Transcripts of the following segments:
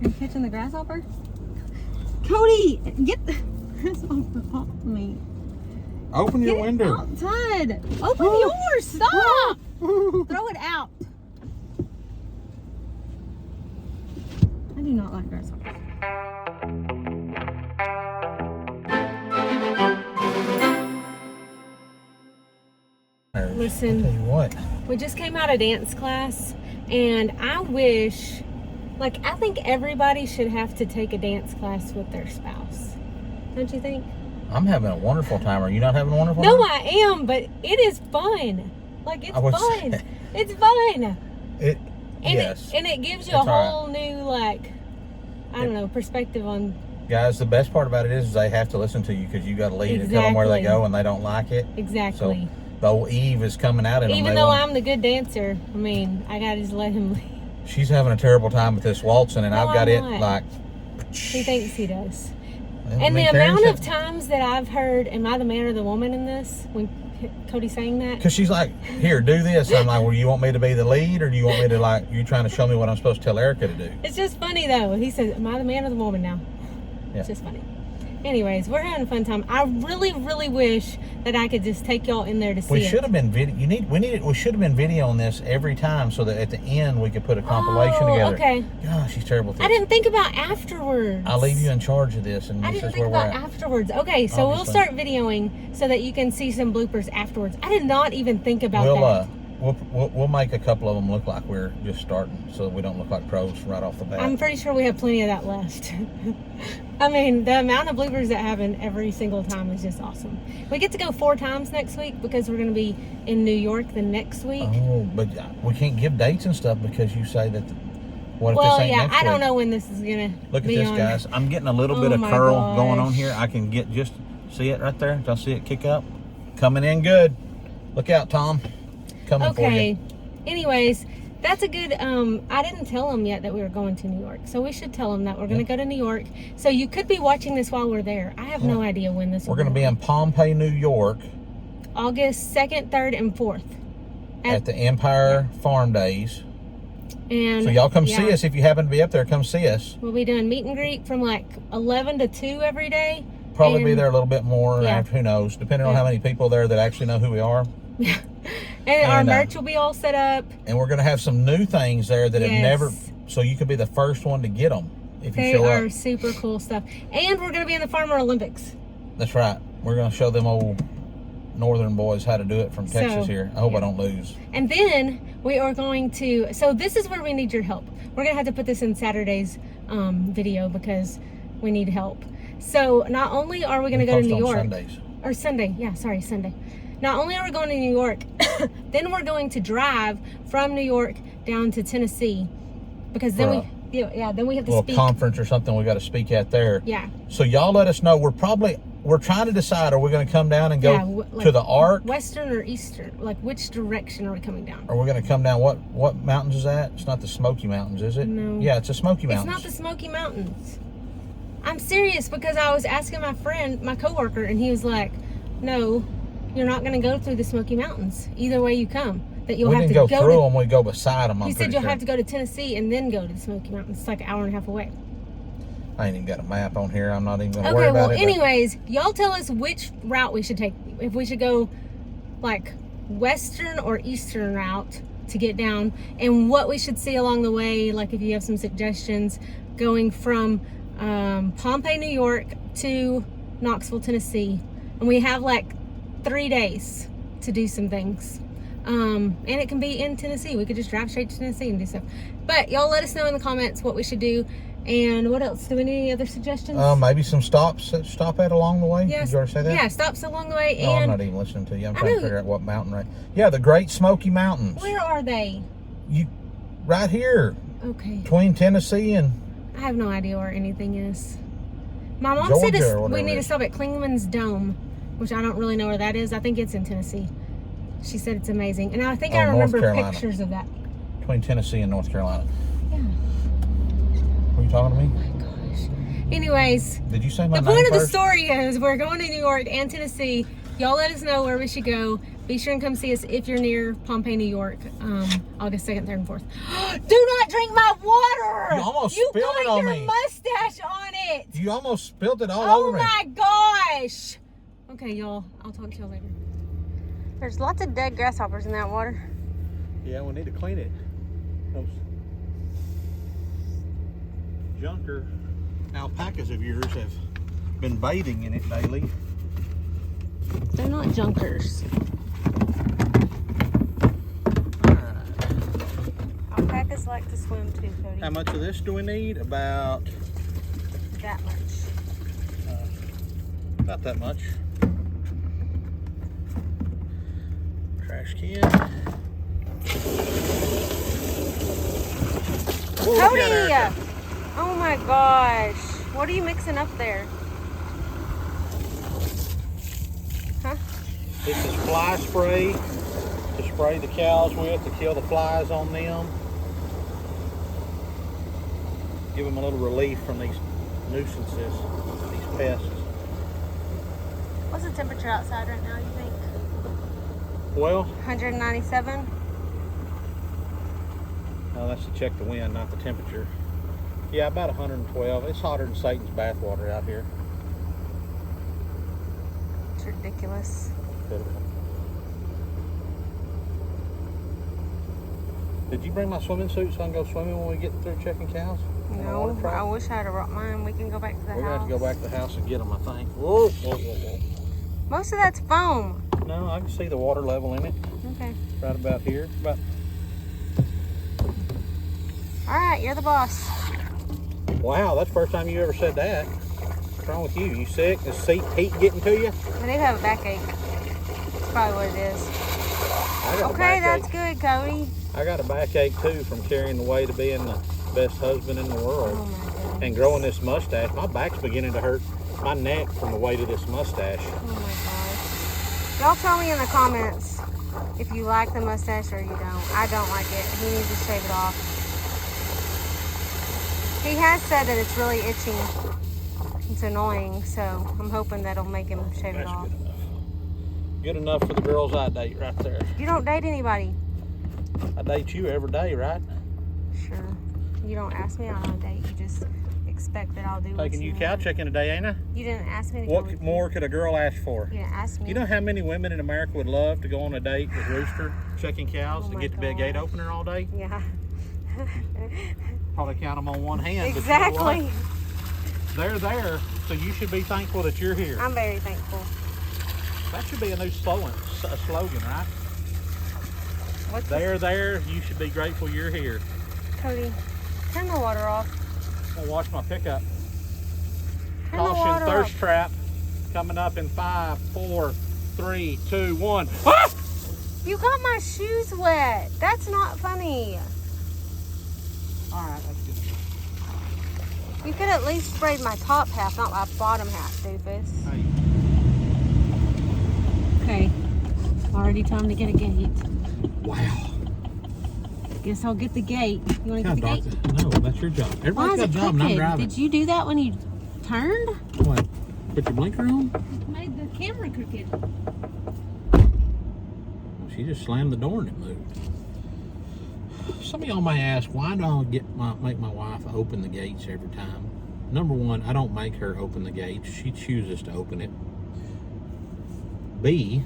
Are you catching the grasshopper? Cody, get the grasshopper off me. Open your window. Outside. Open yours. Stop. Throw it out. I do not like grasshoppers. Listen, I'll tell you what. we just came out of dance class, and I wish, like, I think everybody should have to take a dance class with their spouse. Don't you think? I'm having a wonderful time. Are you not having a wonderful No, time? I am, but it is fun. Like, it's fun. It's fun. Yes. And it gives you a whole new, like, I don't know, perspective on... Guys, the best part about it is they have to listen to you because you got to lead and tell them where they go, and they don't like it. Exactly. So the old Eve is coming out in them. Even though I'm the good dancer, I mean, I got to just let him lead. She's having a terrible time with this waltzing, and I've got it like... He thinks he does. Well, And the amount of times that I've heard, am I the man or the woman in this? When Cody saying that? Because she's like, here, do this. I'm like, well, you want me to be the lead, or do you want me to, like, you trying to show me what I'm supposed to tell Erica to do? It's just funny, though. He says, am I the man or the woman now? Yeah. It's just funny. Anyways, we're having a fun time. I really, really wish that I could just take y'all in there to see We should have been we should have been videoing this every time so that at the end we could put a compilation together. Okay. Gosh, she's terrible. I didn't think about afterwards. I'll leave you in charge of this, and I this didn't is think where we're about at. afterwards. Okay, so we'll start videoing so that you can see some bloopers afterwards. I did not even think about that. We'll make a couple of them look like we're just starting, so we don't look like pros right off the bat. I'm pretty sure we have plenty of that left. I mean, the amount of bloopers that happen every single time is just awesome. We get to go 4 times next week because we're going to be in New York the next week. Oh, but we can't give dates and stuff because you say that. What if Well, this ain't yeah, next I week? don't know when this is going to Look at be this, on. guys. I'm getting a little bit of my curl going on gosh. here. I can get see it right there? Y'all see it kick up? Coming in good. Look out, Tom. Coming for you. Okay. Anyways, that's a good, I didn't tell them yet that we were going to New York. So we should tell them that we're going to go to New York. So you could be watching this while we're there. I have no idea when this We're going to be in Pompey, New York. August 2nd, 3rd, and 4th. At the Empire Farm Days. And So y'all come see us if you happen to be up there. Come see us. We'll be doing meet and greet from like 11 to 2 every day. Probably be there a little bit more. Yeah. Who knows? Depending on how many people there that actually know who we are. Yeah. And our merch will be all set up. And we're going to have some new things there that have never... So you could be the first one to get them if you show up. They are super cool stuff. And we're going to be in the Farmer Olympics. That's right. We're going to show them old northern boys how to do it from Texas here. I hope I don't lose. And then we are going to... So this is where we need your help. We're going to have to put this in Saturday's video because we need help. So not only are we going to go to New York... Sundays. Or Sunday. Yeah, sorry, Sunday. Not only are we going to New York, then we're going to drive from New York down to Tennessee because then then we have to speak. Conference or something we got to speak at there. Yeah. So y'all let us know. We're trying to decide, are we going to come down and go to the Ark? Western or Eastern? Like which direction are we coming down? Or we're going to come down, what mountains is that? It's not the Smoky Mountains, is it? No. Yeah, it's the Smoky Mountains. It's not the Smoky Mountains. I'm serious because I was asking my friend, my coworker, and he was like, no, you're not going to go through the Smoky Mountains. Either way you come. That you'll have to go through them, we go beside them. He said you'll have to go to Tennessee and then go to the Smoky Mountains. It's like an hour and a half away. I ain't even got a map on here. I'm not even going to worry about it. Okay, well, anyways, y'all tell us which route we should take. If we should go, like, western or eastern route to get down, and what we should see along the way, like if you have some suggestions, going from Pompey, New York to Knoxville, Tennessee. And we have, like, 3 days to do some things. And it can be in Tennessee. We could just drive straight to Tennessee and do stuff. But y'all let us know in the comments what we should do. And what else? Do we need any other suggestions? Maybe some stops stop at along the way. Yes. Did you already say that? Yeah, stops along the way. No, And I'm not even listening to you. I'm trying to figure out what mountain right. Yeah, the Great Smoky Mountains. Where are they? Right here. Okay. Between Tennessee and... I have no idea where anything is. My mom Georgia said or we need whatever. to stop at Klingman's Dome, which I don't really know where that is. I think it's in Tennessee. She said it's amazing. And I think I North remember Carolina. pictures of that. Between Tennessee and North Carolina. Yeah. Were you talking to me? Oh my gosh. Anyways, Did you say my the name point of the first? story is we're going to New York and Tennessee. Y'all let us know where we should go. Be sure and come see us if you're near Pompey, New York, August 2nd, 3rd, and 4th. Do not drink my water! You almost almost spilled it on me. You got your mustache on it. You almost spilled it all over me. Oh my gosh. Okay, y'all. I'll talk to y'all later. There's lots of dead grasshoppers in that water. Yeah, we need to clean it. Those junker alpacas of yours have been bathing in it daily. They're not junkers. Alpacas like to swim too, Cody. How much of this do we need? About that much. About that much. Trash can. Whoa, Cody! Oh my gosh. What are you mixing up there? Huh? This is fly spray to spray the cows with to kill the flies on them. Give them a little relief from these nuisances, these pests. What's the temperature outside right now, you think? Well, 197? no, that's to check the wind, not the temperature. Yeah, about 112. It's hotter than Satan's bathwater out here. It's ridiculous. Did you bring my swimming suit so I can go swimming when we get through checking cows? No, I wish I had brought mine. We can go back to the house. We're going to have to go back to the house and get them, I think. Whoa, whoa, whoa, whoa. Most of that's foam. No, I can see the water level in it. Okay. Right about here. All right, you're the boss. Wow, that's the first time you ever said that. What's wrong with you? You sick? Is heat getting to you? I do have a backache. That's probably what it is. Okay, that's good, Cody. I got a backache too from carrying the weight of being the best husband in the world. Oh my goodness. And growing this mustache. My back's beginning to hurt my neck from the weight of this mustache. Oh my gosh. Y'all tell me in the comments if you like the mustache or you don't. I don't like it. He needs to shave it off. He has said that it's really itching. It's annoying, so I'm hoping that'll make him shave it off. Good enough. Good enough for the girls I date right there. You don't date anybody. I date you every day, right? Sure. You don't ask me out on a date. You just expect that I'll do what Taking you cow checking today, ain't I? You didn't ask me to go What with more you. could a girl ask for? You didn't ask me. You know how many women in America would love to go on a date with Rooster checking cows and my get to be a gate gosh. opener all day? Yeah. Probably count them on one hand. Exactly. But you know what? They're there, so you should be thankful that you're here. I'm very thankful. That should be a new slogan, right? What's They're there, you should be grateful you're here. Cody, turn the water off. I'm gonna wash my pickup. Turn the Caution, water thirst off. trap coming up in 5, 4, 3, 2, 1. Ah! You got my shoes wet. That's not funny. All right, that's good enough. You could at least sprayed my top half, not my bottom half, doofus. Hey. Okay, already time to get a gate. Wow. Guess I'll get the gate. You want to get the gate? No, that's your job. Why Everybody's is got a it job and I'm crooked? driving. Did you do that when you turned? What? Put your blinker on? It made the camera crooked. She just slammed the door and it moved. Some of y'all may ask, why do I make my wife open the gates every time? Number one, I don't make her open the gates. She chooses to open it. B,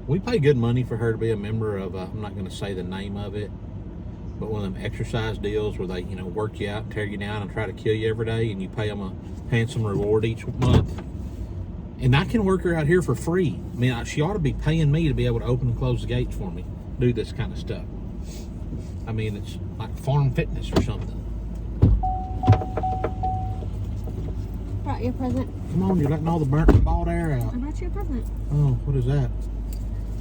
we pay good money for her to be a member of, I'm not going to say the name of it, but one of them exercise deals where they, work you out and tear you down and try to kill you every day, and you pay them a handsome reward each month. And I can work her out here for free. I mean, she ought to be paying me to be able to open and close the gates for me, do this kind of stuff. I mean, it's like farm fitness or something. Brought you a present. Come on, you're letting all the burnt and bald air I out. brought you a present. Oh, what is that?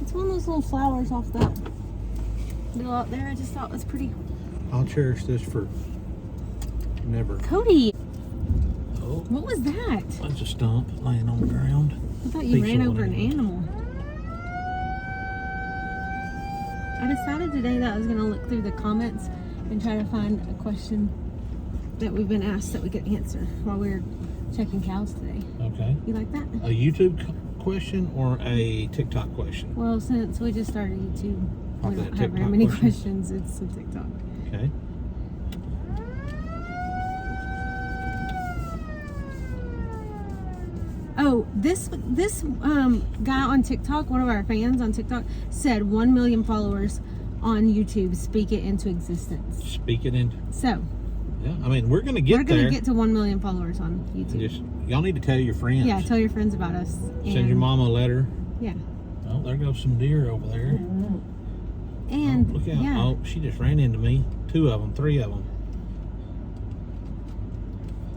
It's one of those little flowers off that deal out there. I just thought it was pretty. I'll cherish this for never. Cody, Oh, what was that? that's a stump laying on the ground. I thought you Pizza ran over an one. animal. I decided today that I was going to look through the comments and try to find a question that we've been asked that we could answer while we were checking cows today. Okay. You like that? A YouTube question or a TikTok question? Well, since we just started YouTube, we Probably don't a have very TikTok many question. questions. It's a TikTok. Okay. So this guy on TikTok, one of our fans on TikTok, said 1 million followers on YouTube. Speak it into existence. Speak it into. So. Yeah, I mean, we're gonna get there. We're gonna get to 1 million followers on YouTube. Y'all need to tell your friends. Yeah, tell your friends about us. Send your mama a letter. Yeah. Oh, there goes some deer over there. And look out! yeah. Oh, she just ran into me. 2 of them, 3 of them.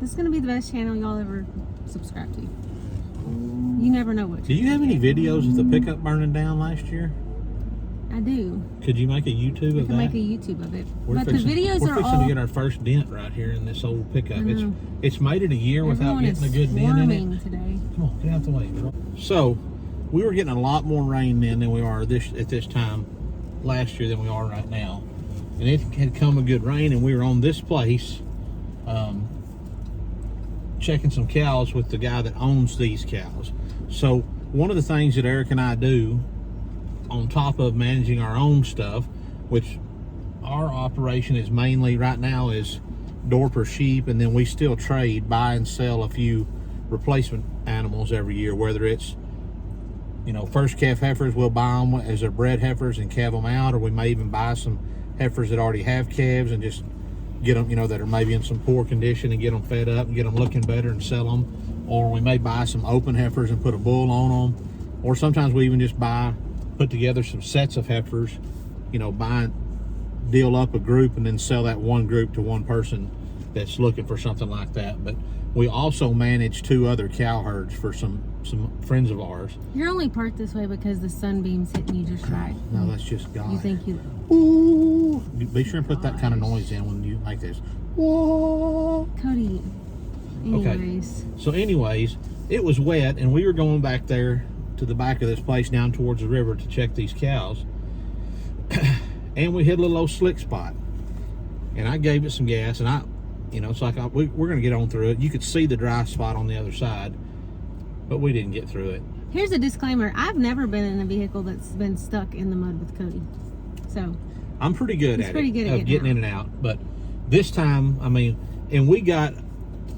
This is gonna be the best channel y'all ever subscribe to. You never know what. Do you have any videos of the pickup burning down last year? I do. Could you make a YouTube of that? Make a YouTube of it. We're but fixing, the videos we're are fixing all. to get our first dent right here in this old pickup. I know. It's made it a year without getting a good dent in it. Today. Come on, get out the way, girl. So, we were getting a lot more rain then than we are at this time last year than we are right now. And it had come a good rain, and we were on this place checking some cows with the guy that owns these cows. So, one of the things that Eric and I do, on top of managing our own stuff, which our operation is mainly right now is Dorper sheep, and then we still buy and sell a few replacement animals every year, whether it's, you know, first calf heifers, we'll buy them as they're bred heifers and calve them out, or we may even buy some heifers that already have calves and just get them, you know, that are maybe in some poor condition and get them fed up and get them looking better and sell them. Or we may buy some open heifers and put a bull on them, or sometimes we even just put together some sets of heifers, you know, deal up a group and then sell that one group to one person that's looking for something like that. But we also manage 2 other cow herds for some friends of ours. You're only parked this way because the sunbeam's hitting you just right. No, that's just God. You think you... Ooh. Be sure and put that kind of noise in when you make this. Whoa. Cody, anyways. Okay. So anyways, it was wet, and we were going back there to the back of this place down towards the river to check these cows. And we hit a little old slick spot. And I gave it some gas, and you know, it's like we're going to get on through it. You could see the dry spot on the other side, but we didn't get through it. Here's a disclaimer. I've never been in a vehicle that's been stuck in the mud with Cody. So I'm pretty good at getting in and out. But this time, I mean, and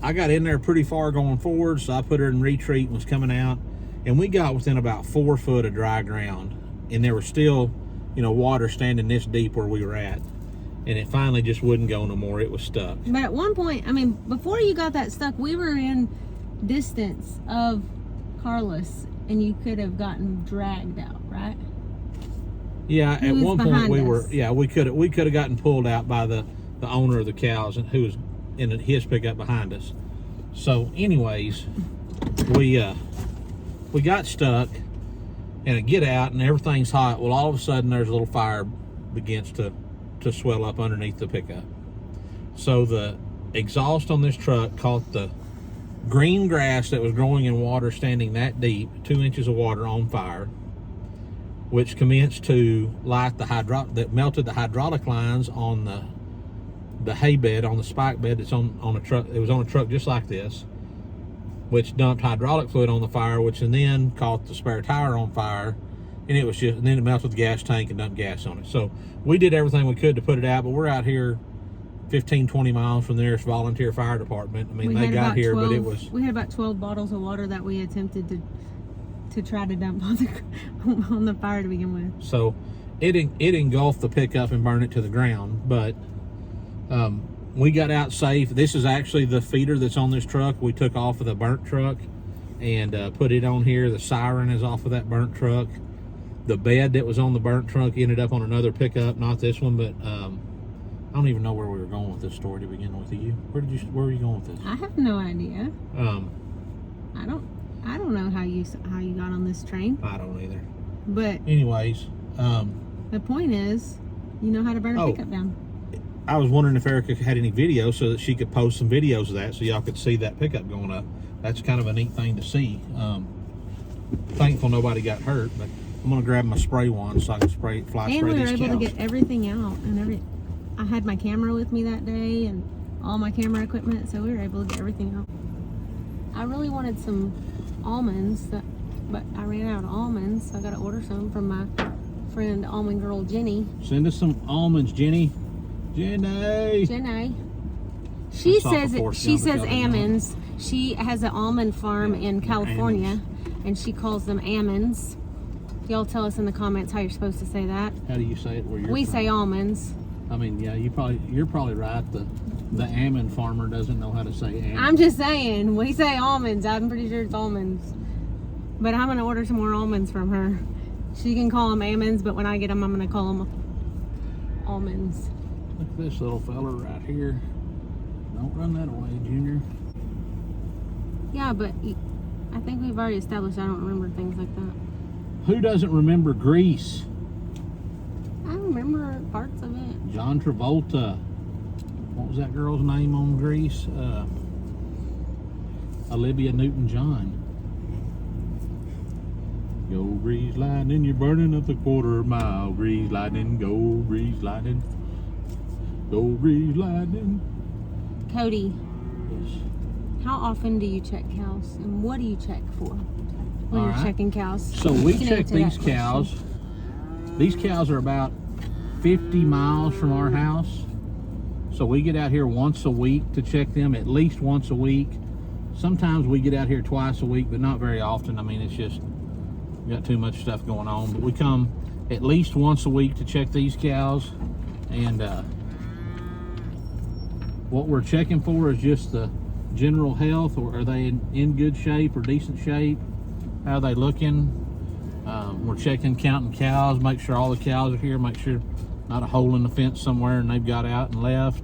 I got in there pretty far going forward, so I put her in retreat and was coming out. And we got within about 4 foot of dry ground, and there was still, you know, water standing this deep where we were at, and it finally just wouldn't go no more. It was stuck. But at one point, I mean, before you got that stuck, we were in distance of Carlos, and you could have gotten dragged out, right? Yeah, at one point we could have gotten pulled out by the owner of the cows, and who was in his pickup behind us. So anyways, we got stuck, and I get out and everything's hot. Well, all of a sudden there's a little fire begins to swell up underneath the pickup. So the exhaust on this truck caught the green grass that was growing in water standing that deep, 2 inches of water, on fire, which commenced to light that melted the hydraulic lines on the hay bed, on the spike bed that's on a truck. It was on a truck just like this, which dumped hydraulic fluid on the fire, which then caught the spare tire on fire, and then it melted the gas tank and dumped gas on it. So we did everything we could to put it out, but we're out here 15-20 miles from the nearest volunteer fire department. I mean, they got here, but it was... We had about 12 bottles of water that we attempted to try to dump on the fire to begin with. So it engulfed the pickup and burned it to the ground, but we got out safe. This is actually the feeder that's on this truck. We took off of the burnt truck and put it on here. The siren is off of that burnt truck. The bed that was on the burnt truck ended up on another pickup, not this one, but I don't even know where we were going with this story to begin with. Where were you going with this? I have no idea. I don't know how you got on this train. I don't either. But anyways, the point is, you know how to burn a pickup down. I was wondering if Erica had any videos so that she could post some videos of that, so y'all could see that pickup going up. That's kind of a neat thing to see. Thankful nobody got hurt, but I'm gonna grab my spray wand so I can fly spray these cows. And we were able to get everything out, and I had my camera with me that day and all my camera equipment, so we were able to get everything out. I really wanted some almonds, but I ran out of almonds, so I got to order some from my friend Almond Girl Jenny. Send us some almonds, Jenny. Jenny. She says almonds. She has an almond farm in California, and she calls them almonds. Y'all tell us in the comments how you're supposed to say that. How do you say it where you're We from? say almonds. I mean, yeah, you're probably right. The almond farmer doesn't know how to say almonds. I'm just saying, we say almonds. I'm pretty sure it's almonds. But I'm gonna order some more almonds from her. She can call them almonds, but when I get them, I'm gonna call them almonds. Look at this little fella right here. Don't run that away, Junior. Yeah, but I think we've already established I don't remember things like that. Who doesn't remember Grease? I remember parts of it. John Travolta. What was that girl's name on Grease? Olivia Newton-John. Go Grease lightning, you're burning up the quarter mile. Grease lightning, go Grease lightning. Go Grease lightning. Cody, Yes. how often do you check cows, and what do you check for when you're checking cows? So we You can check answer these that cows. question. These cows are about 50 miles from our house. So we get out here once a week to check them, at least once a week. Sometimes we get out here twice a week, but not very often. I mean, it's just, we got too much stuff going on. But we come at least once a week to check these cows. And what we're checking for is just the general health, or are they in good shape or decent shape? How are they looking? We're checking, counting cows, make sure all the cows are here, make sure not a hole in the fence somewhere and they've got out and left.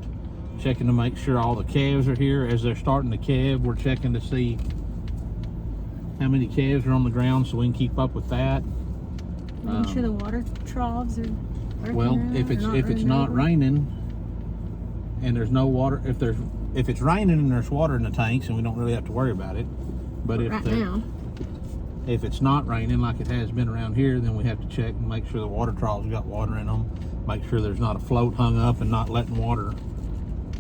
Checking to make sure all the calves are here. As they're starting to calve, we're checking to see how many calves are on the ground so we can keep up with that. Make sure the water troughs are working. Well, right, if it's running not over. raining and there's no water, if it's raining and there's water in the tanks, and we don't really have to worry about it. But if it's not raining like it has been around here, then we have to check and make sure the water troughs got water in them. Make sure there's not a float hung up and not letting water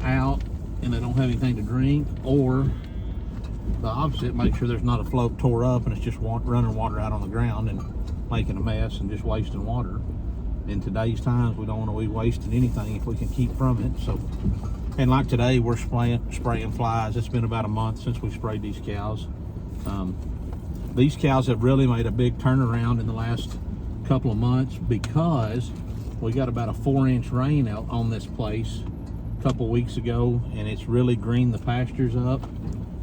out, and they don't have anything to drink. Or the opposite, make sure there's not a float tore up and it's just running water out on the ground and making a mess and just wasting water. In today's times, we don't want to be wasting anything if we can keep from it. So, and like today, we're spraying flies. It's been about a month since we sprayed these cows. These cows have really made a big turnaround in the last couple of months because we got about a 4-inch rain out on this place a couple weeks ago, and it's really greened the pastures up.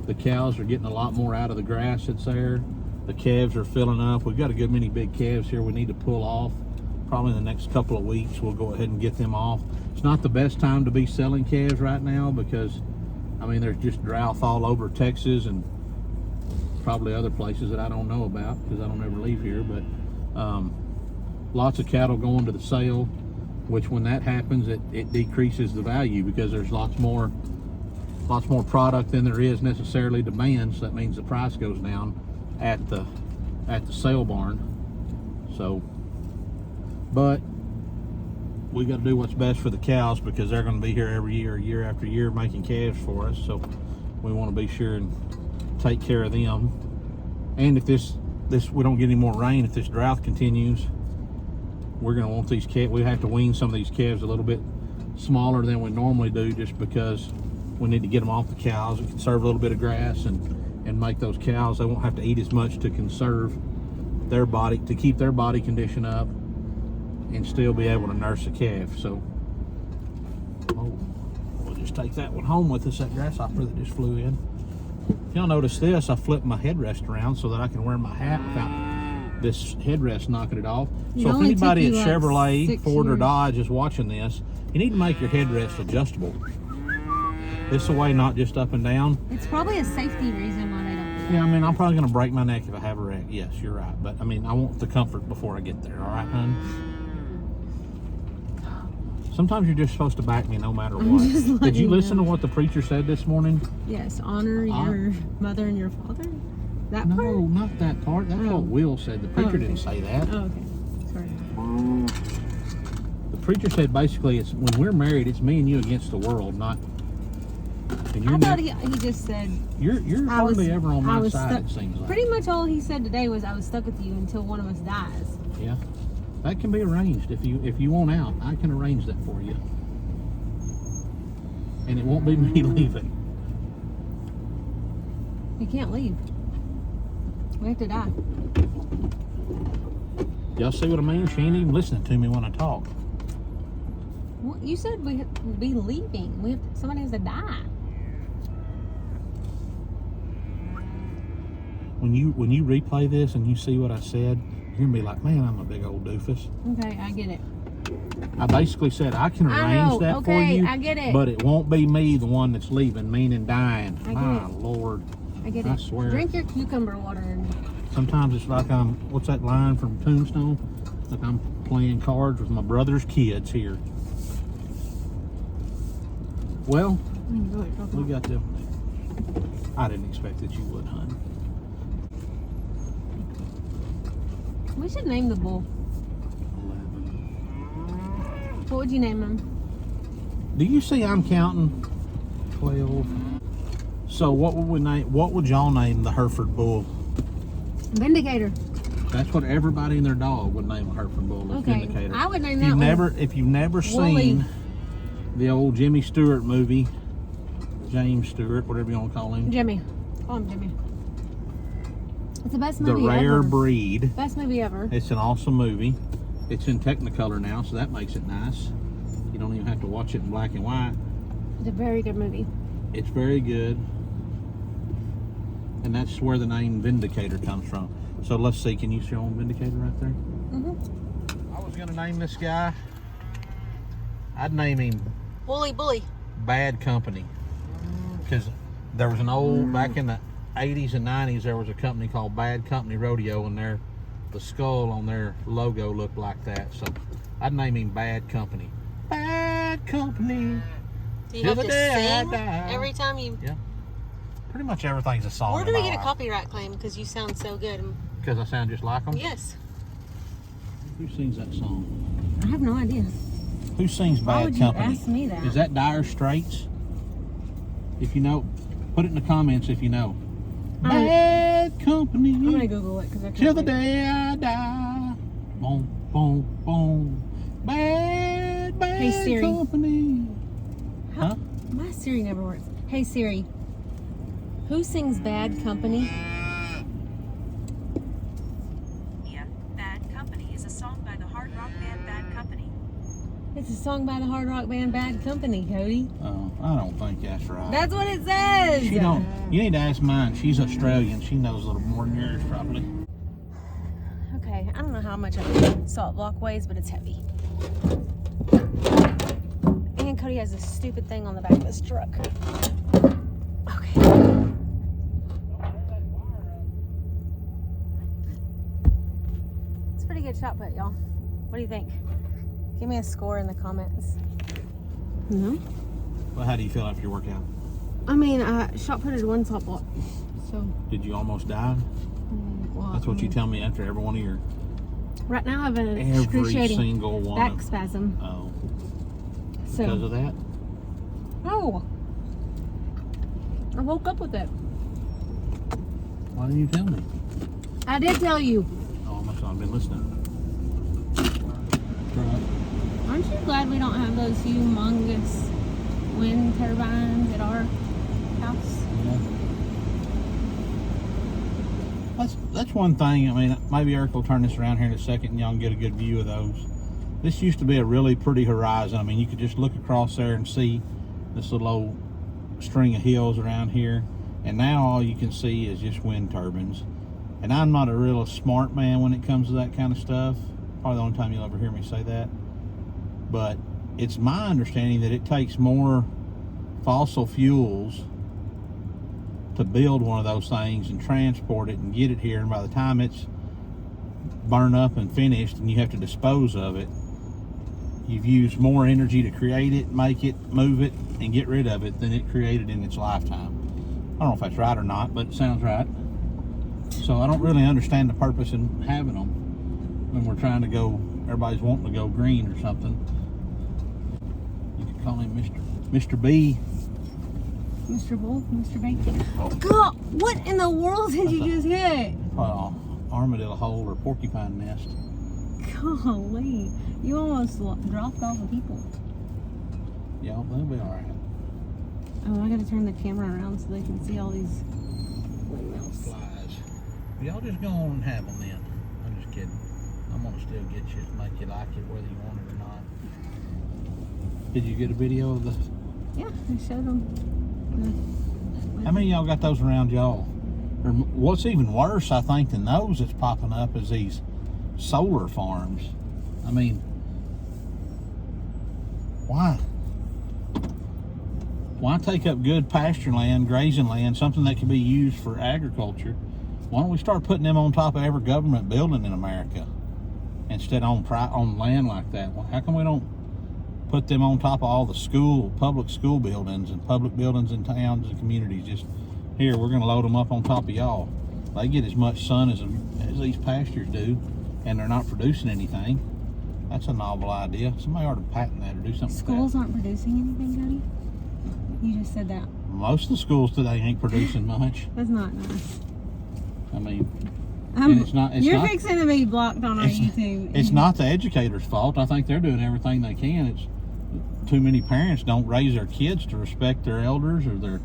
The cows are getting a lot more out of the grass that's there. The calves are filling up. We've got a good many big calves here we need to pull off. Probably in the next couple of weeks we'll go ahead and get them off. It's not the best time to be selling calves right now because, I mean, there's just drought all over Texas and probably other places that I don't know about because I don't ever leave here. But lots of cattle going to the sale, which when that happens, it decreases the value because there's lots more product than there is necessarily demand. So that means the price goes down at the sale barn. So, but we got to do what's best for the cows because they're going to be here every year after year, making calves for us. So we want to be sure and take care of them. And if this we don't get any more rain, if this drought continues, we're going to want these calves. We have to wean some of these calves a little bit smaller than we normally do, just because we need to get them off the cows and conserve a little bit of grass and make those cows, they won't have to eat as much to conserve their body, to keep their body condition up and still be able to nurse a calf. So we'll just take that one home with us, that grasshopper that just flew in. If y'all notice this, I flipped my headrest around so that I can wear my hat without this headrest knocking it off. So if anybody at Chevrolet, Ford, or Dodge is watching this, you need to make your headrest adjustable. This way, not just up and down. It's probably a safety reason why they don't do that. Yeah, I mean, I'm probably going to break my neck if I have a wreck. Yes, you're right. But, I mean, I want the comfort before I get there. All right, hon? Sometimes you're just supposed to back me no matter what. Did you listen to what the preacher said this morning? Yes, honor your mother and your father. That part? No, not that part. That's what Will said. The preacher didn't say that. Oh, okay. Sorry. The preacher said basically, it's when we're married, it's me and you against the world, not. And I thought he just said you're hardly ever on my side. It seems like. Pretty much all he said today was I was stuck with you until one of us dies. Yeah, that can be arranged if you want out. I can arrange that for you. And it won't be me leaving. You can't leave. We have to die. Y'all see what I mean? She ain't even listening to me when I talk. Well, you said we would be leaving. Somebody has to die. When you replay this and you see what I said, you're gonna be like, man, I'm a big old doofus. Okay, I get it. I basically said I can arrange that for you. I get it. But it won't be me the one that's leaving, meaning dying. I get My it. Lord. I get it. I swear. Drink your cucumber water. Sometimes it's like what's that line from Tombstone? Like I'm playing cards with my brother's kids here. Well, we got them. I didn't expect that you would, hon. We should name the bull. 11. What would you name him? Do you see I'm counting? 12. So what would we name? What would y'all name the Hereford bull? Vindicator. That's what everybody and their dog would name a Hereford bull. Okay, Vindicator. I would name that one. If you've never Wooly. seen the old Jimmy Stewart movie, James Stewart, whatever you want to call him. Jimmy. Call him Jimmy. It's the best The movie Rare ever. Breed. Best movie ever. It's an awesome movie. It's in Technicolor now, so that makes it nice. You don't even have to watch it in black and white. It's a very good movie. It's very good. And that's where the name Vindicator comes from. So let's see, can you show him Vindicator right there? Mm-hmm. I was gonna name this guy, I'd name him Wooly Bully. Bad Company. Because there was an old, back in the 80s and 90s, there was a company called Bad Company Rodeo, and the skull on their logo looked like that. So I'd name him Bad Company. Bad Company. Do you Till have the to day I sing die. every time you... Yeah. Pretty much everything's a song. Where do we get a copyright claim? Because you sound so good. Because I sound just like them? Yes. Who sings that song? I have no idea. Who sings Bad Why would Company? you ask me that? Is that Dire Straits? If you know, put it in the comments if you know. Bad Company. I'm gonna Google it because I can't. Till the day I die. Boom, boom, boom. Bad Hey, Siri. Company. Huh? My Siri never works. Hey Siri, who sings Bad Company? Yeah, Bad Company is a song by the hard rock band Bad Company. It's a song by the hard rock band Bad Company, Cody. Oh, I don't think that's right. That's what it says. She don't. You need to ask mine. She's Australian. She knows a little more than yours, probably. Okay, I don't know how much a salt block weighs, but it's heavy. And Cody has this stupid thing on the back of his truck. Okay. It's a pretty good shot put, y'all. What do you think? Give me a score in the comments. No? Well, how do you feel after your workout? I mean, shot putted one salt block. So, Did you almost die? well, That's what you tell me after every one of your... Right now I have an Every excruciating single one back of... spasm. Oh. So, Because of that? oh, I woke up with it. Why didn't you tell me? I did tell you. Oh, I must not have been listening. Right. Aren't you glad we don't have those humongous wind turbines at our house? Yeah. That's one thing. I mean, maybe Eric will turn this around here in a second and y'all can get a good view of those. This used to be a really pretty horizon. I mean, you could just look across there and see this little old string of hills around here. And now all you can see is just wind turbines. And I'm not a real smart man when it comes to that kind of stuff. Probably the only time you'll ever hear me say that. But it's my understanding that it takes more fossil fuels to build one of those things and transport it and get it here. And by the time it's burned up and finished and you have to dispose of it, you've used more energy to create it, make it, move it, and get rid of it than it created in its lifetime. I don't know if that's right or not, but it sounds right. So I don't really understand the purpose in having them when we're trying to go, everybody's wanting to go green or something. You could call him Mr. B. Mr. Bull, Mr. Bacon. God, what in the world did you just hit? Well, armadillo hole or porcupine nest. Golly, you almost dropped all the people. Yeah, they'll be all right. gotta turn the camera around so they can see all these windmills. Flies. Y'all just go on and have them then. I'm just kidding. I'm gonna still get you, make you like it whether you want it or not. Did you get a video of the? Yeah, I showed them. How many of y'all got those around y'all? Or what's even worse, I think, than those that's popping up is these solar farms. I mean, why? Why take up good pasture land, grazing land, something that can be used for agriculture? Why don't we start putting them on top of every government building in America instead on land like that? How come we don't put them on top of all the public school buildings and public buildings in towns and communities? Just here, we're going to load them up on top of y'all. They get as much sun as these pastures do, and they're not producing anything. That's a novel idea. Somebody ought to patent that or do something. Schools aren't producing anything, Cody? You just said that. Most of the schools today ain't producing much. That's not nice. I mean, and it's not. You're fixing to be blocked on our YouTube. It's not the educators' fault. I think they're doing everything they can. It's too many parents don't raise their kids to respect their elders or their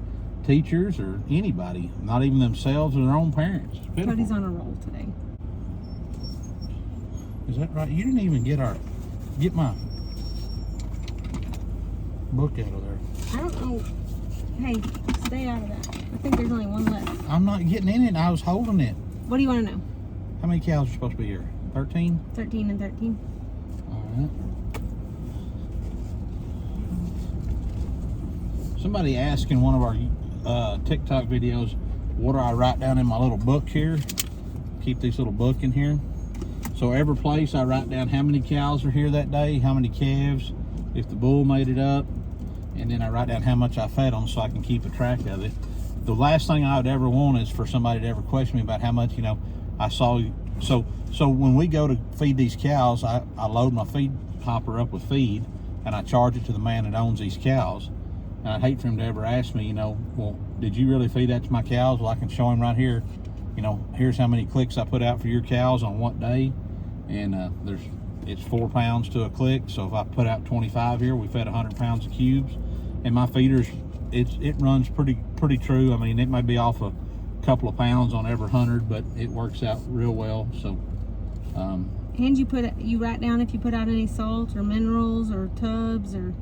teachers or anybody, not even themselves or their own parents. Cody's on a roll today. Is that right? You didn't even get my book out of there. I don't know. Hey, stay out of that. I think there's only one left. I'm not getting in it. I was holding it. What do you want to know? How many cows are supposed to be here? 13? 13 and 13. All right. Somebody asked in one of our TikTok videos, what do I write down in my little book here? Keep this little book in here. So every place I write down how many cows are here that day, how many calves, if the bull made it up, and then I write down how much I fed them so I can keep a track of it. The last thing I would ever want is for somebody to ever question me about how much, I saw. So when we go to feed these cows, I load my feed hopper up with feed, and I charge it to the man that owns these cows. And I'd hate for him to ever ask me, well, did you really feed that to my cows? Well, I can show him right here, here's how many clicks I put out for your cows on what day. And it's 4 pounds to a click. So if I put out 25 here, we fed 100 pounds of cubes. And my feeders, it runs pretty true. I mean, it may be off a couple of pounds on every 100, but it works out real well. So and you write down if you put out any salt or minerals or tubs or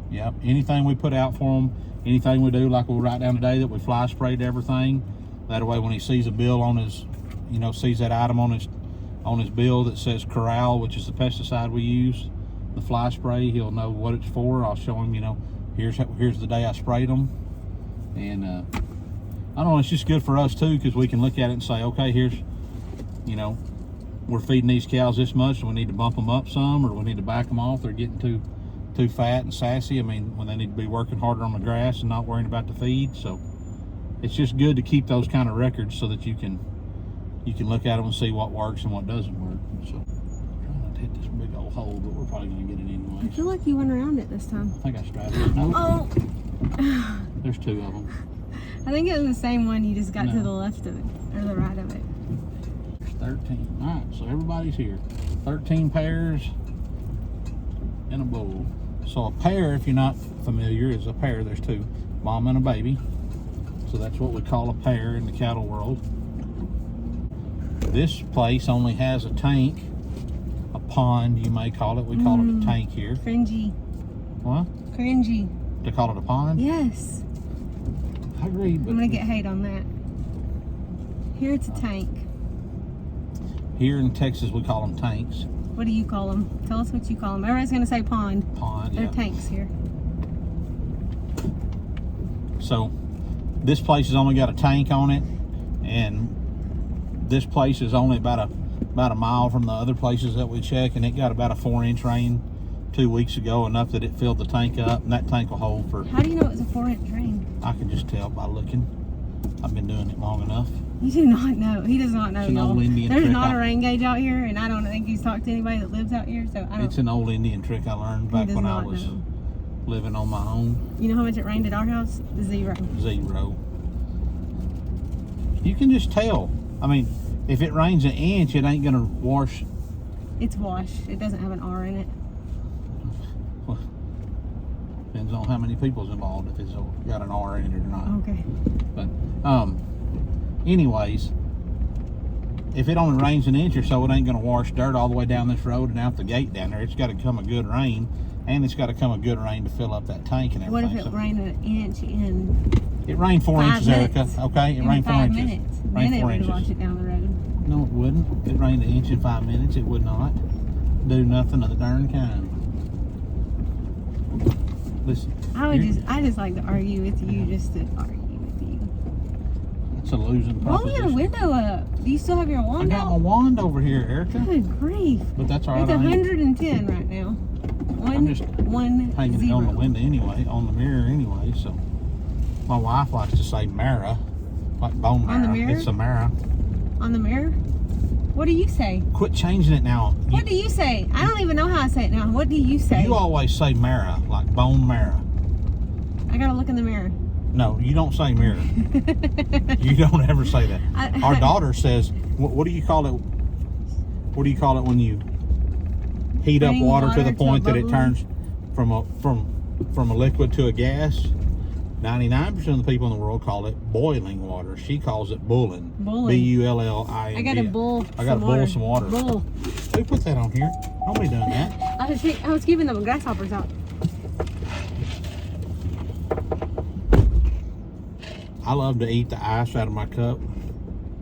anything we put out for them, anything we do, like we'll write down today that we fly sprayed everything. That way when he sees a bill on his, sees that item on his bill that says Corral, which is the pesticide we use, the fly spray, he'll know what it's for. I'll show him, here's the day I sprayed them. And I don't know, it's just good for us too, because we can look at it and say, okay, here's, we're feeding these cows this much, so we need to bump them up some, or we need to back them off. They're getting too fat and sassy. I mean, when they need to be working harder on the grass and not worrying about the feed. So it's just good to keep those kind of records so that you can look at them and see what works and what doesn't work. So I'm trying not to hit this big old hole, but we're probably going to get it anyway. I feel like you went around it this time. I think I strapped it. No, oh. There's 2 of them. I think it was the same one, you just got to the left of it, or the right of it. There's 13. All right, so everybody's here. 13 pairs and a bull. So a pair, if you're not familiar, is a pair. There's 2, mom and a baby. So that's what we call a pair in the cattle world. This place only has a tank, a pond, you may call it. We call it a tank here. Cringy. What? Cringy. They call it a pond? Yes. I agree. But I'm going to get hate on that. Here it's a tank. Here in Texas, we call them tanks. What do you call them? Tell us what you call them. Everybody's going to say pond. Pond, They're yeah. tanks here. So this place has only got a tank on it, and this place is only about a mile from the other places that we check, and it got about a 4-inch rain 2 weeks ago, enough that it filled the tank up, and that tank will hold for... How do you know it was a 4-inch rain? I can just tell by looking. I've been doing it long enough. You do not know. He does not know. It's an old Indian There's trick. not a rain gauge out here, and I don't think he's talked to anybody that lives out here, so I don't... It's an old Indian trick I learned back when I was living on my own. You know how much it rained at our house? 0. 0. You can just tell. I mean, if it rains an inch, it ain't gonna wash. It's wash. It doesn't have an R in it. depends on how many people's involved, if it's got an R in it or not. Okay. But anyways, if it only rains an inch or so, it ain't gonna wash dirt all the way down this road and out the gate down there. It's got to come a good rain, and it's got to come a good rain to fill up that tank and everything. What if it rained an inch in? It rained 4 inches, minutes. Erica. Okay, it rained 4 inches. Minutes. Rained Then it 4 would inches. wash it down the road. No, it wouldn't. It rained an inch in 5 minutes. It would not do nothing of the darn kind. Listen, I just like to argue with you, just to argue with you. it's a losing Roll proposition. your window up. Do you still have your I wand got my out? wand over here, Erica. Good grief. But that's all right. It's I ain't 110 right now. I'm just hanging it on the 1-0. window anyway, on the mirror anyway. So my wife likes to say Mara, like bone marrow. On the mirror? It's a Mara. On the mirror? What do you say? Quit changing it now. What do you say? I don't even know how I say it now. What do you say? You always say Mara, like bone marrow. I gotta look in the mirror. No, you don't say mirror. You don't ever say that. Our daughter says, what do you call it? What do you call it when you heat up Bring water to the water to point a that it bubble? turns from a liquid to a gas? 99% of the people in the world call it boiling water. She calls it bulling. Bulling. B-U-L-L-I-N-G. I gotta boil. I gotta some boil water. some water. Boil. Who put that on here? Nobody done that. I was giving them grasshoppers out. I love to eat the ice out of my cup.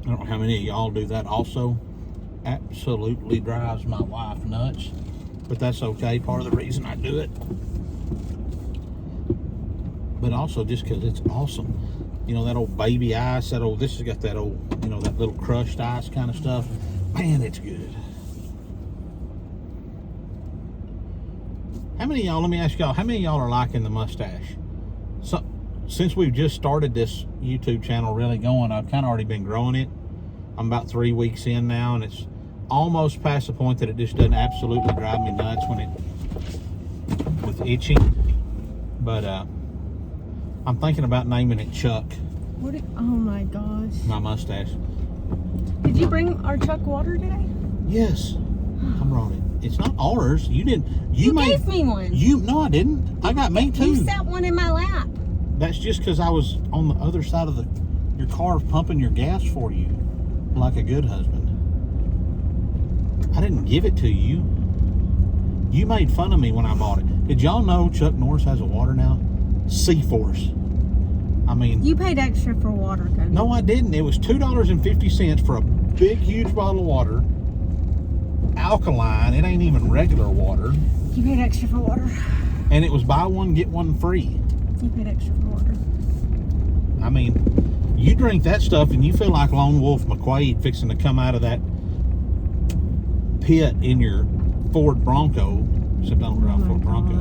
I don't know how many of y'all do that also. Absolutely drives my wife nuts. But that's okay. Part of the reason I do it. But also just because it's awesome. You know, that old baby ice, this has got that old, that little crushed ice kind of stuff. Man, it's good. How many of y'all, let me ask y'all, how many of y'all are liking the mustache? So, since we've just started this YouTube channel really going, I've kind of already been growing it. I'm about 3 weeks in now, and it's almost past the point that it just doesn't absolutely drive me nuts with itching. But I'm thinking about naming it Chuck, Oh my gosh. my mustache. Did you bring our Chuck water today? Yes, I brought it. It's not ours. You didn't. You gave me one. No, I didn't. I got me too. You sat one in my lap. That's just because I was on the other side of your car pumping your gas for you, like a good husband. I didn't give it to you. You made fun of me when I bought it. Did y'all know Chuck Norris has a water now? C-Force. I mean, You paid extra for water, Cody. no, I didn't. It was $2.50 for a big, huge bottle of water. Alkaline. It ain't even regular water. You paid extra for water. And it was buy one, get one free. You paid extra for water. I mean, you drink that stuff and you feel like Lone Wolf McQuade fixing to come out of that pit in your Ford Bronco. Except I don't drive a Ford Bronco.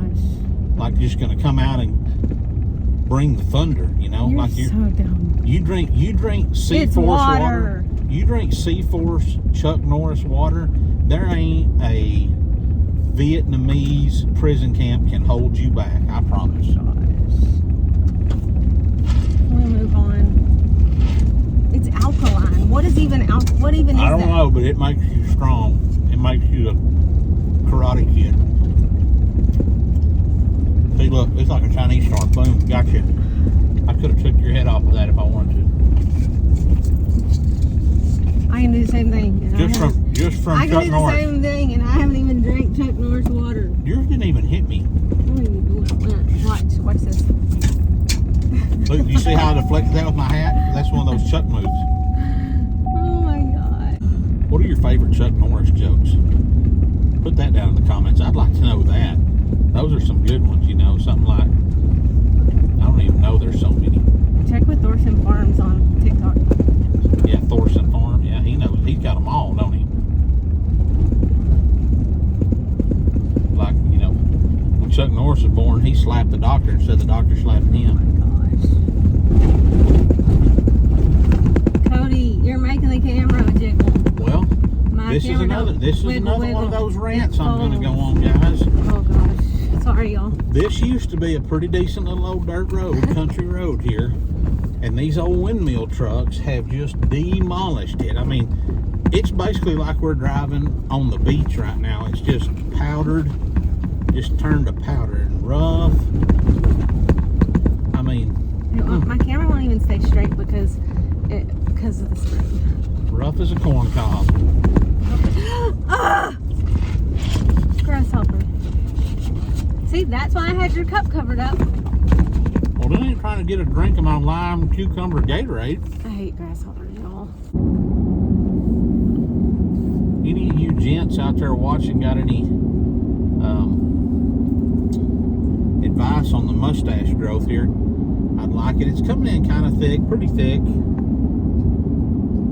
Like just going to come out and bring the thunder, You're like so dumb. You drink C-Force water. You drink C-Force Chuck Norris water. There ain't a Vietnamese prison camp can hold you back. I promise. We'll move on. It's alkaline. What is even I don't that? know, but it makes you strong. It makes you a karate kid. See, look, it's like a Chinese star. Boom, gotcha. I could have took your head off of that if I wanted to. I can do the same thing. and Just from I can Chuck do the Norris. same thing, and I haven't even drank Chuck Norris water. Yours didn't even hit me. Watch this. Look, you see how I deflected that with my hat? That's one of those Chuck moves. Oh my god. What are your favorite Chuck Norris jokes? Put that down in the comments. I'd like to know that. Those are some good ones, something like, I don't even know there's so many. Check with Thorson Farms on TikTok. Yeah, Thorson Farm. Yeah, he knows. He's got them all, don't he? Like, when Chuck Norris was born, he slapped the doctor instead of the doctor slapping him. Cody, you're making the camera jiggle. Well, My this is camera another wiggle. one of those rants I'm going to go on, guys. Oh gosh. Sorry, y'all. This used to be a pretty decent little old dirt road, country road here. And these old windmill trucks have just demolished it. I mean, it's basically like we're driving on the beach right now. It's just powdered just turned to powder and rough. I mean, my camera won't even stay straight because of the spray. rough as a corn cob. Ah! Grasshopper. See, that's why I had your cup covered up. Well, they ain't trying to get a drink of my lime cucumber Gatorade. I hate grasshoppers, y'all. Any of you gents out there watching got any advice on the mustache growth here? I'd like it. It's coming in kind of thick, pretty thick.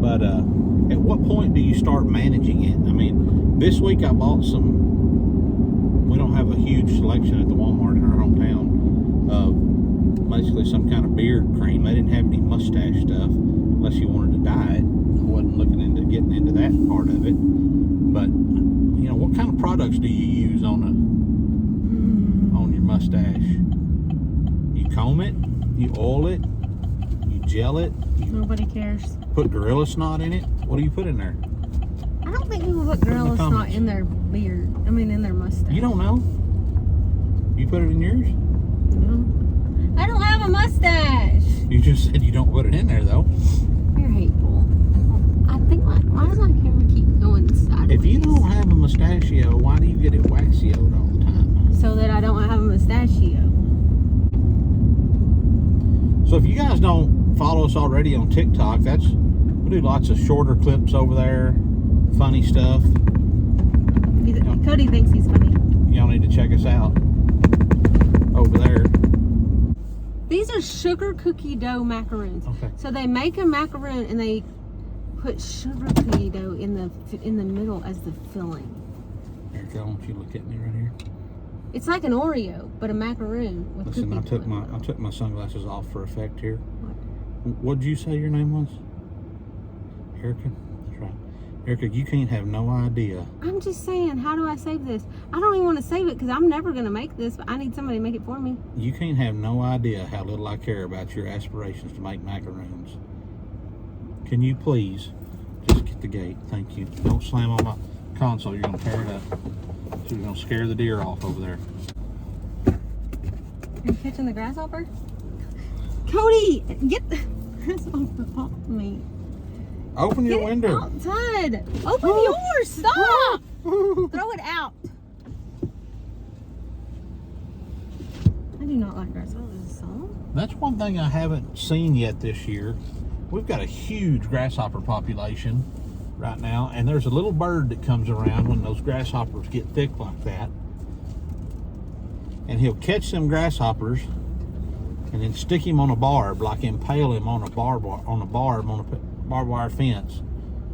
But at what point do you start managing it? I mean, this week I bought some, we don't have a huge selection at the Walmart in our hometown of basically some kind of beard cream. They didn't have any mustache stuff unless you wanted to dye it. I wasn't looking into getting into that part of it. But, you know, what kind of products do you use on your mustache? You comb it, you oil it, you gel it. Nobody cares. Put gorilla snot in it. What do you put in there? I don't think people put gorilla snot in their beard. I mean, in their mustache. You don't know? You put it in yours? No. I don't have a mustache. You just said you don't put it in there, though. You're hateful. I think, why does my camera keep going sideways? If you don't have a mustachio, why do you get it waxioed all the time? So that I don't have a mustachio. So if you guys don't follow us already on TikTok, we do lots of shorter clips over there, funny stuff. Cody thinks he's funny. Y'all need to check us out over there. These are sugar cookie dough macaroons. Okay. So they make a macaroon and they put sugar cookie dough in the middle as the filling. Erica, I want you to look at me right here. It's like an Oreo, but a macaroon with Listen, cookie I took my sunglasses off for effect here. What? What'd you say your name was? Erica? That's right. Erica, you can't have no idea. I'm just saying, how do I save this? I don't even want to save it because I'm never going to make this, but I need somebody to make it for me. You can't have no idea how little I care about your aspirations to make macaroons. Can you please just get the gate? Thank you. Don't slam on my console. You're going to tear it up. So you're going to scare the deer off over there. Are you catching the grasshopper? Cody, get the grasshopper off me. Open your Get window. Outside. Open yours. Stop. Throw it out. I do not like grasshoppers. That's one thing I haven't seen yet this year. We've got a huge grasshopper population right now, and there's a little bird that comes around when those grasshoppers get thick like that, and he'll catch them grasshoppers and then stick him on a barb, like impale him on a barb on a barbed wire fence,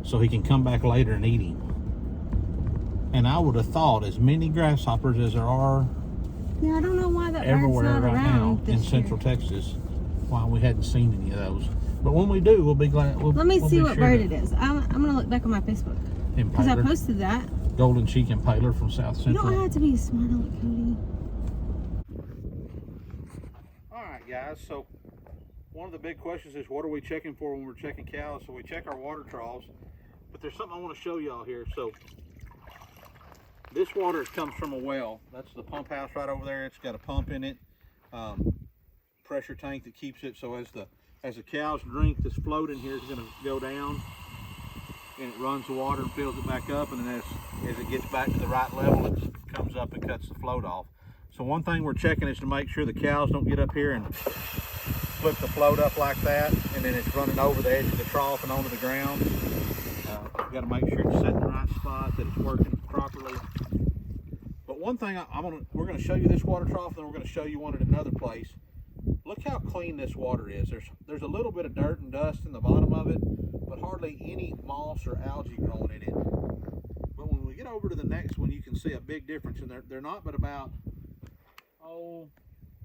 so he can come back later and eat him. And I would have thought as many grasshoppers as there are Yeah, I don't know why that bird's everywhere not right now around in this Central year. Texas, why we hadn't seen any of those. But when we do, we'll be glad. Let me see what bird it is. is. I'm going to look back on my Facebook. Because I Impaler. posted that. Golden cheek impaler from South You Central. don't have to be smart aleck, Cody. Alright guys, so one of the big questions is what are we checking for when we're checking cows? So we check our water troughs, but there's something I want to show y'all here. So this water comes from a well. That's the pump house right over there. It's got a pump in it, pressure tank that keeps it, so as the cows drink, this float in here is going to go down and it runs the water and fills it back up, and then as it gets back to the right level, it comes up and cuts the float off. So one thing we're checking is to make sure the cows don't get up here and flip the float up like that, and then it's running over the edge of the trough and onto the ground. We've got to make sure it's set in the right spot, that it's working properly. But one thing we're going to show you this water trough, and then we're going to show you one at another place. Look how clean this water is. There's a little bit of dirt and dust in the bottom of it, but hardly any moss or algae growing in it. But when we get over to the next one, you can see a big difference, and they're not but about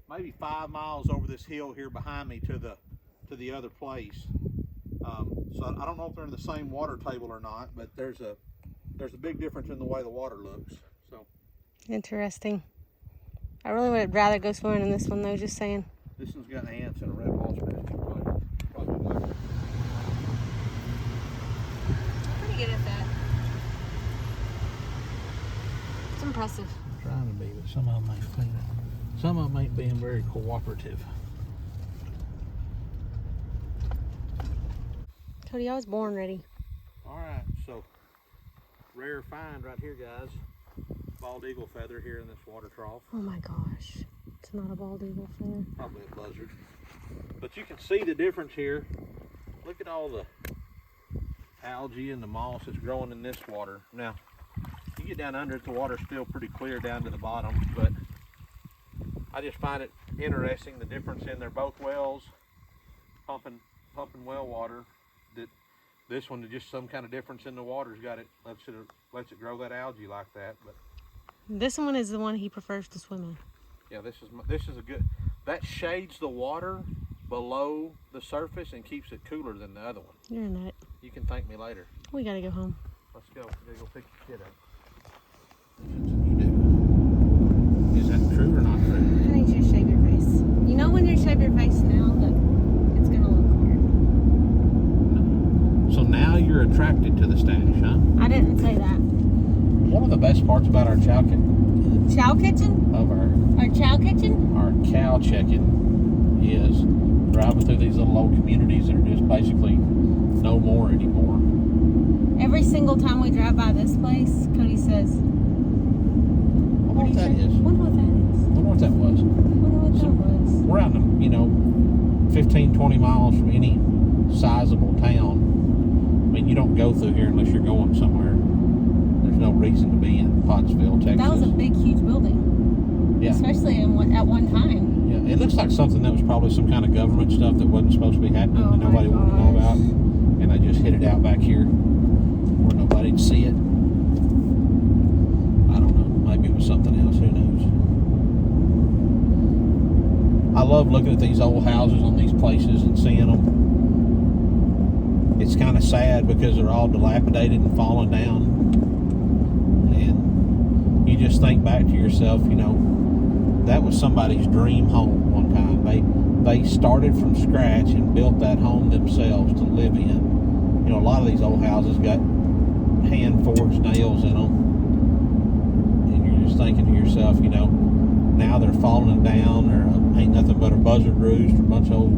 maybe 5 miles over this hill here behind me to the other place. So I don't know if they're in the same water table or not, but there's a big difference in the way the water looks. So Interesting. I really would rather go swimming in this one though, just saying. this one's got ants and a red wall spider. Probably like it. Pretty good at that. It's impressive. trying to be, but some of them ain't cleaning. Some of them ain't being very cooperative. Cody, I was born ready. All right, so rare find right here, guys. Bald eagle feather here in this water trough. Oh my gosh. It's not a bald eagle feather. Probably a buzzard. But you can see the difference here. Look at all the algae and the moss that's growing in this water. Now, you get down under it, the water's still pretty clear down to the bottom, but I just find it interesting, the difference in their both wells, pumping well water. That this one, just some kind of difference in the water's got it, lets it grow that algae like that. But this one is the one he prefers to swim in. yeah, this is a good, that shades the water below the surface and keeps it cooler than the other one. You're a nut. You can thank me later. We gotta go home. Let's go. We gotta go pick your kid up. You do. Is that true or not true? I need you to shave your face. You know when you shave your face now that it's gonna look weird. So now you're attracted to the stash, huh? I didn't say that. One of the best parts about our chow kitchen, Chow kitchen? of Our chow kitchen? our cow checking, is driving through these little old communities that are just basically no more anymore. Every single time we drive by this place, Cody says, I wonder what that is. Wonder what that is. I wonder what that was. Wonder what that was. We're out in, 15, 20 miles from any sizable town. I mean, you don't go through here unless you're going somewhere. There's no reason to be in Pottsville, Texas. That was a big, huge building. Yeah. Especially at one time. Yeah, it looks like something that was probably some kind of government stuff that wasn't supposed to be happening Oh and nobody my wanted to know gosh. about. And they just hid it out back here where nobody'd see it. I don't know. Maybe it was something else. Who knows? I love looking at these old houses on these places and seeing them. It's kind of sad because they're all dilapidated and falling down. And you just think back to yourself, that was somebody's dream home one time. They started from scratch and built that home themselves to live in. A lot of these old houses got hand forged nails in them, and you're just thinking to yourself, now they're falling down. There ain't nothing but a buzzard roost or a bunch of old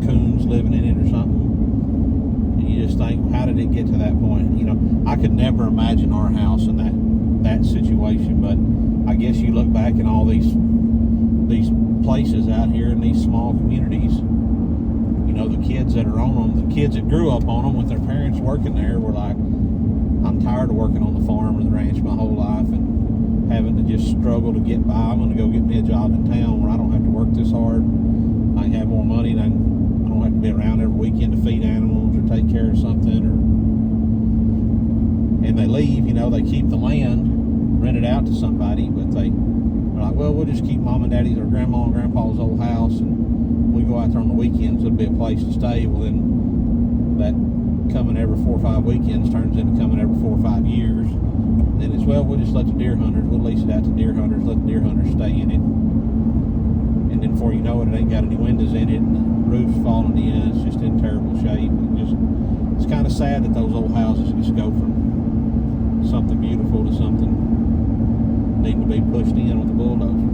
coons living in it or something. And you just think, how did it get to that point? I could never imagine our house in that situation, but I guess you look back in all these places out here in these small communities, the kids that are on them, the kids that grew up on them with their parents working there were like, I'm tired of working on the farm or the ranch my whole life and having to just struggle to get by. I'm going to go get me a job in town where I don't have to work this hard. I can have more money and I don't have to be around every weekend to feed animals or take care of something. And they leave, they keep the land, rent it out to somebody, but they're like, well, we'll just keep mom and daddy's or grandma and grandpa's old house, and we go out there on the weekends, it'll be a place to stay. Well, then that coming every 4 or 5 weekends turns into coming every 4 or 5 years. Then it's, well, we'll just let the deer hunters, we'll lease it out to deer hunters, let the deer hunters stay in it. And then before you know it, it ain't got any windows in it, and the roof's falling in, it's just in terrible shape. It's kind of sad that those old houses just go from something beautiful to something needing to be pushed in with a bulldozer.